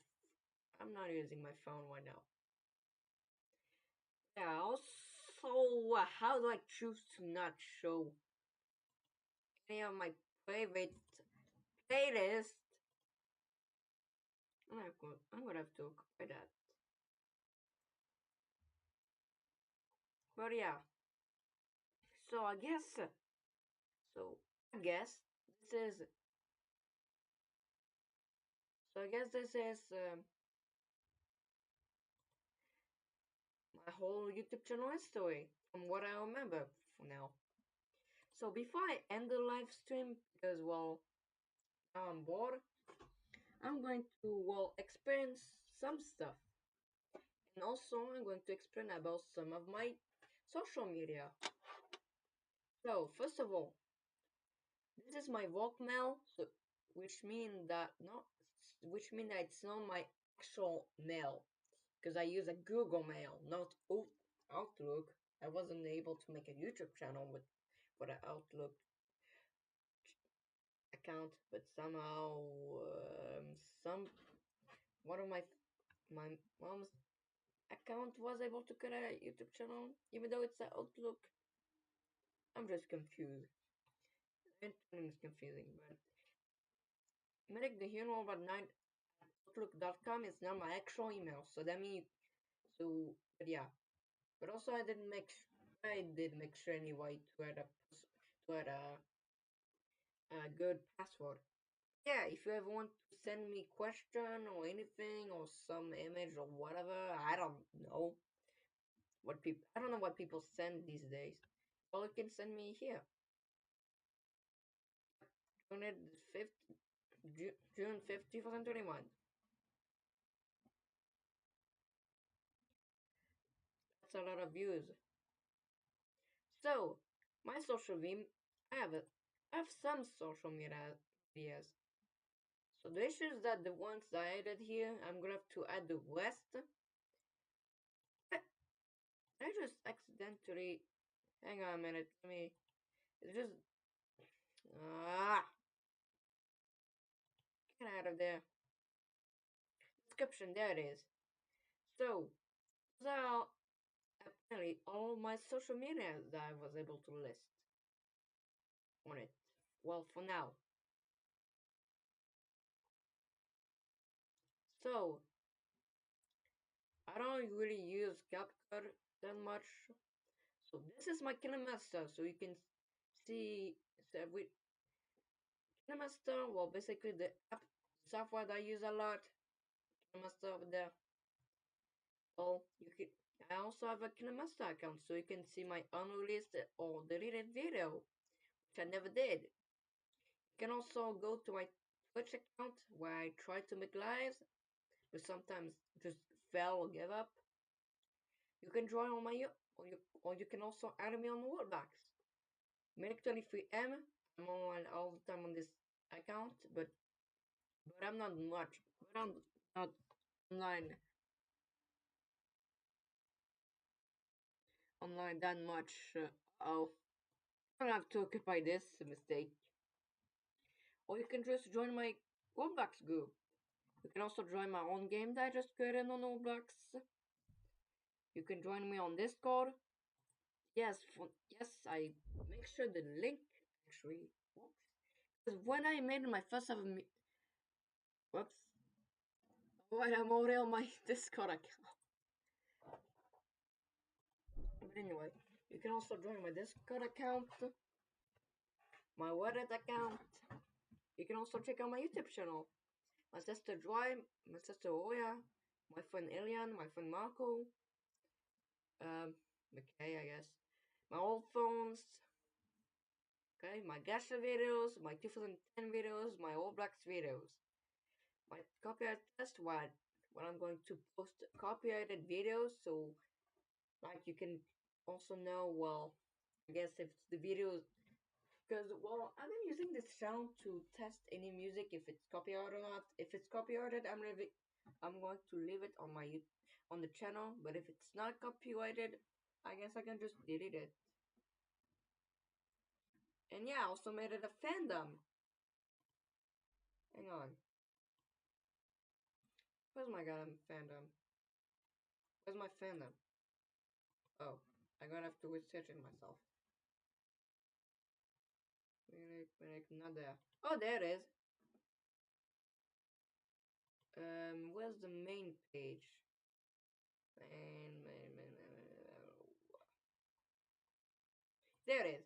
I'm not using my phone right now. Yeah. Also, how do I choose to not show any of my favorite playlists? I'm gonna have to copy that. But yeah. So I guess. So I guess this is. So I guess this is my whole YouTube channel history from what I remember for now. So before I end the live stream, because well, now I'm bored, I'm going to well experience some stuff. And also I'm going to explain about some of my social media. So first of all, this is my work mail, so which mean that no which mean that it's not my actual mail. Because I use a Google Mail, not Outlook. I wasn't able to make a YouTube channel with for the Outlook account, but somehow some one of my mom's account was able to get a YouTube channel, even though it's an Outlook. I'm just confused. Internet is confusing, but Medic the Hero about 9 Outlook.com is not my actual email, so that means so. But yeah, but also I did make sure anyway to add a good password. Yeah, if you ever want to send me question or anything or some image or whatever, I don't know I don't know what people send these days. Well, you can send me here. June 5th, June 5th, 2021. That's a lot of views. So, my social media, I have some social medias. So the issues that the ones that I added here, I'm gonna have to add the rest. I just accidentally, hang on a minute, it's just, ah, get out of there. Description, there it is. So, those are apparently all my social media that I was able to list on it. Well, for now. So, I don't really use CapCut that much. So this is my KineMaster, so you can see so with KineMaster, well basically the app software that I use a lot, KineMaster over there. Well, you can I also have a KineMaster account, so you can see my unreleased or deleted video, which I never did. You can also go to my Twitch account where I try to make lives, but sometimes just fail or give up. You can join on my or you can also add me on Wordbox. Make 23M. I'm on all the time on this account, but I'm not much. But I'm not online that much. Oh, I don't have to occupy this mistake. Or you can just join my Roblox group. You can also join my own game that I just created on Roblox. You can join me on Discord. Yes, I make sure the link actually works. Because when I made my first ever whoops, when I'm already on my Discord account. But anyway, you can also join my Discord account, my Reddit account. You can also check out my YouTube channel. My sister Joy, my sister Oya, my friend Ilian, my friend Marco, okay, I guess. My old phones, okay, my Gasha videos, my 2010 videos, my All Blacks videos. My copyright test, what I'm going to post copyrighted videos, so like you can also know, well, I guess if the video Because, well, I've been using this channel to test any music if it's copyrighted or not. If it's copyrighted, I'm going to leave it on on the channel. But if it's not copyrighted, I guess I can just delete it. And yeah, I also made it a fandom. Hang on. Where's my goddamn fandom? Where's my fandom? Oh, I'm gonna have to research it myself. Not there. Oh, there it is. Where's the main page? There it is.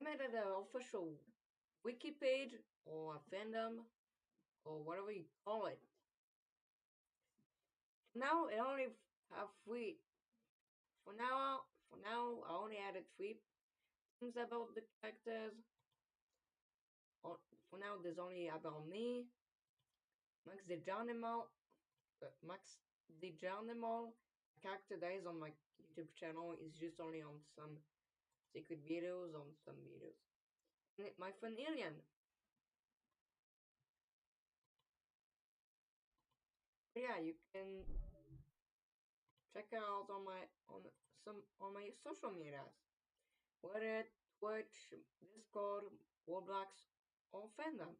I made it an official wiki page or a fandom or whatever you call it. Now it only have three. For now, I only added three things about the characters. For now, there's only about me, Max the Animal, Max the Animal. Character that is on my YouTube channel is just only on some secret videos, on some videos. And my friend Alien. But yeah, you can check out on my social medias. Reddit, Twitch, Discord, Roblox, or fandom.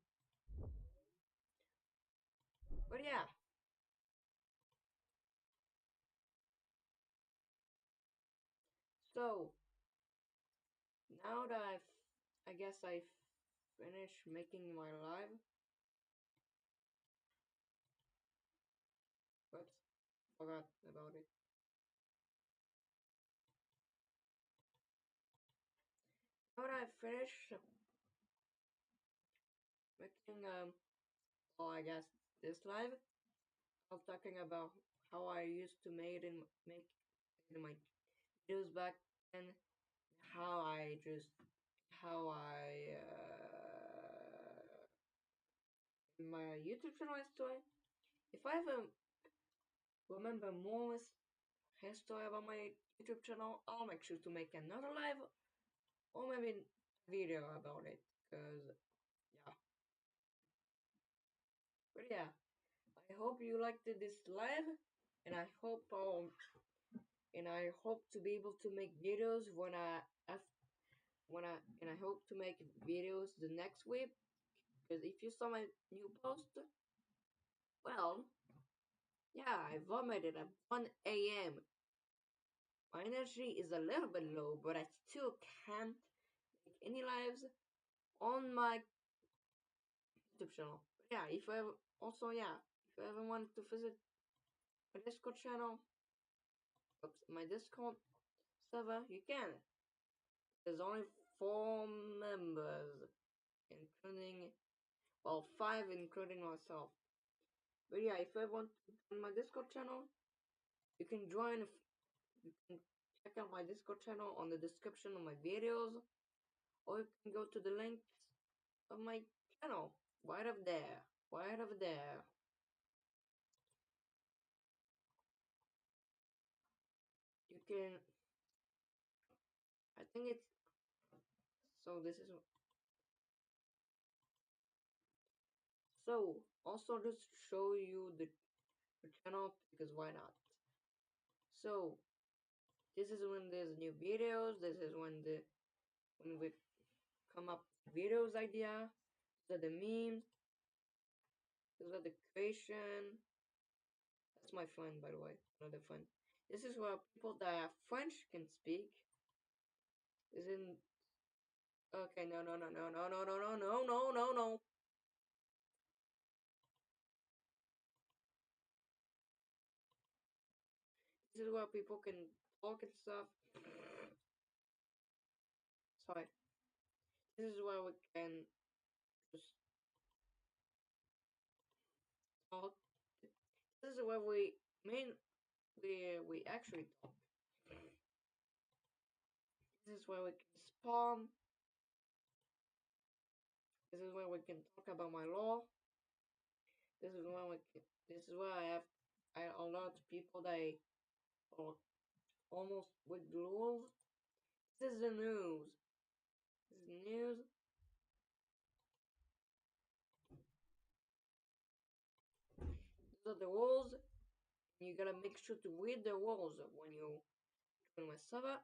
But yeah, so now that I guess I finished making my live. Whoops, forgot about it. Now that I finished making well, I guess this live, I was talking about how I used to make in my videos back then, how I just how I in my YouTube channel history. If I ever remember more history about my YouTube channel, I'll make sure to make another live or maybe video about it. Cause yeah, but yeah, I hope you liked this live, and I hope to be able to make videos and I hope to make videos the next week. Because if you saw my new post, well, yeah, I vomited at 1 a.m. My energy is a little bit low, but I still can't make any lives on my YouTube channel. But yeah, if I ever, also yeah, if you ever wanted to visit my Discord channel, my Discord server, you can. There's only 4 members, including well, 5 including myself. But yeah, if you want to join my Discord channel, you can join. You can check out my Discord channel on the description of my videos, or you can go to the link of my channel right up there, right over there. You can. I think it's so. This is so. Also, just show you the channel because why not? So this is when there's new videos. This is when we come up with videos idea. These are the memes. These are the creation. That's my friend, by the way. Another friend. This is where people that are French can speak. Is in okay. No, no, no, no, no, no, no, no, no, no, no, no. This is where people can talk and stuff. Sorry. This is where we can just talk. This is where we actually talk. This is where we can spawn. This is where we can talk about my law. This is where we can, this is where I a lot of people that are almost with rules. This is the news. This is news. These are the rules. You gotta make sure to read the rules when you join my server.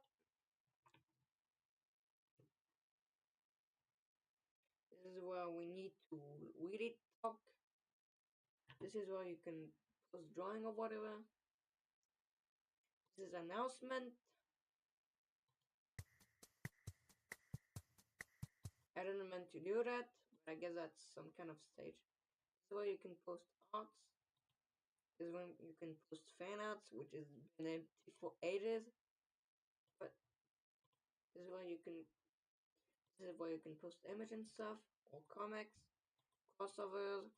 This is where we need to really talk. This is where you can post drawing or whatever. This is announcement. I didn't meant to do that, but I guess that's some kind of stage. This is where you can post arts. This is when you can post fan arts, which has been empty for ages. But this is where you can post image and stuff, or comics, crossovers,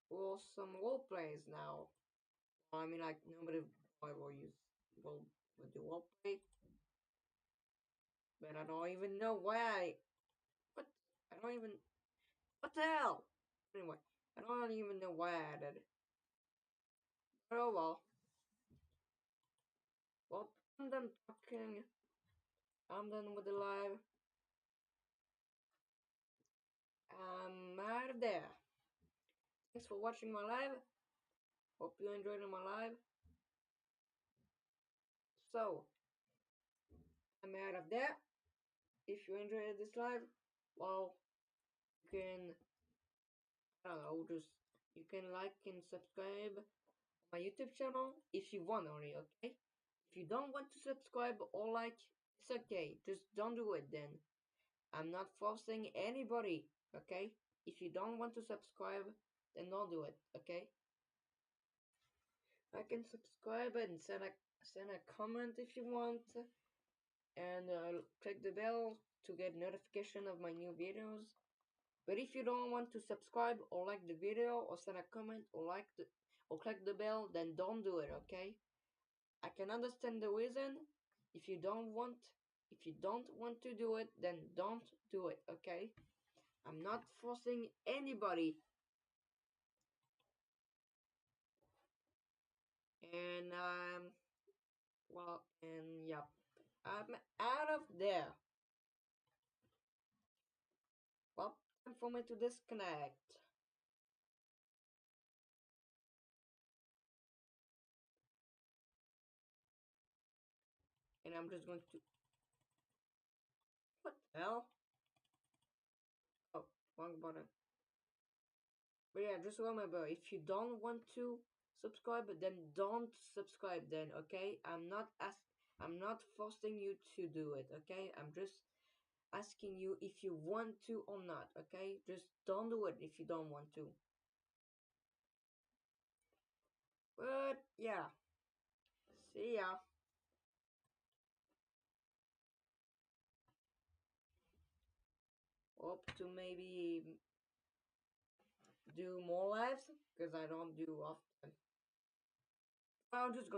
or some role plays now. I mean, like nobody will do role play, but I don't even know why. What? I don't even. What the hell? Anyway, I don't even know why I added it. But oh well. Well, I'm done talking. I'm done with the live. I'm out of there. Thanks for watching my live. Hope you enjoyed my live. So, I'm out of there. If you enjoyed this live, well, you can, I don't know, just, you can like and subscribe my YouTube channel if you want only, okay? If you don't want to subscribe or like, it's okay. Just don't do it then. I'm not forcing anybody, okay? If you don't want to subscribe, then don't do it, okay? I can subscribe and send a comment if you want, and click the bell to get notification of my new videos. But if you don't want to subscribe or like the video or send a comment or click the bell, then don't do it, okay? I can understand the reason. If you don't want to do it, then don't do it, okay? I'm not forcing anybody. And yeah, I'm out of there. Well, time for me to disconnect. And I'm just going to. What the hell? Oh, wrong button. But yeah, just remember, if you don't want to subscribe, then don't subscribe. Then, okay? I'm not forcing you to do it. Okay? I'm just asking you if you want to or not. Okay? Just don't do it if you don't want to. But yeah, see ya. Hope to maybe do more lives because I don't do often. I'm just going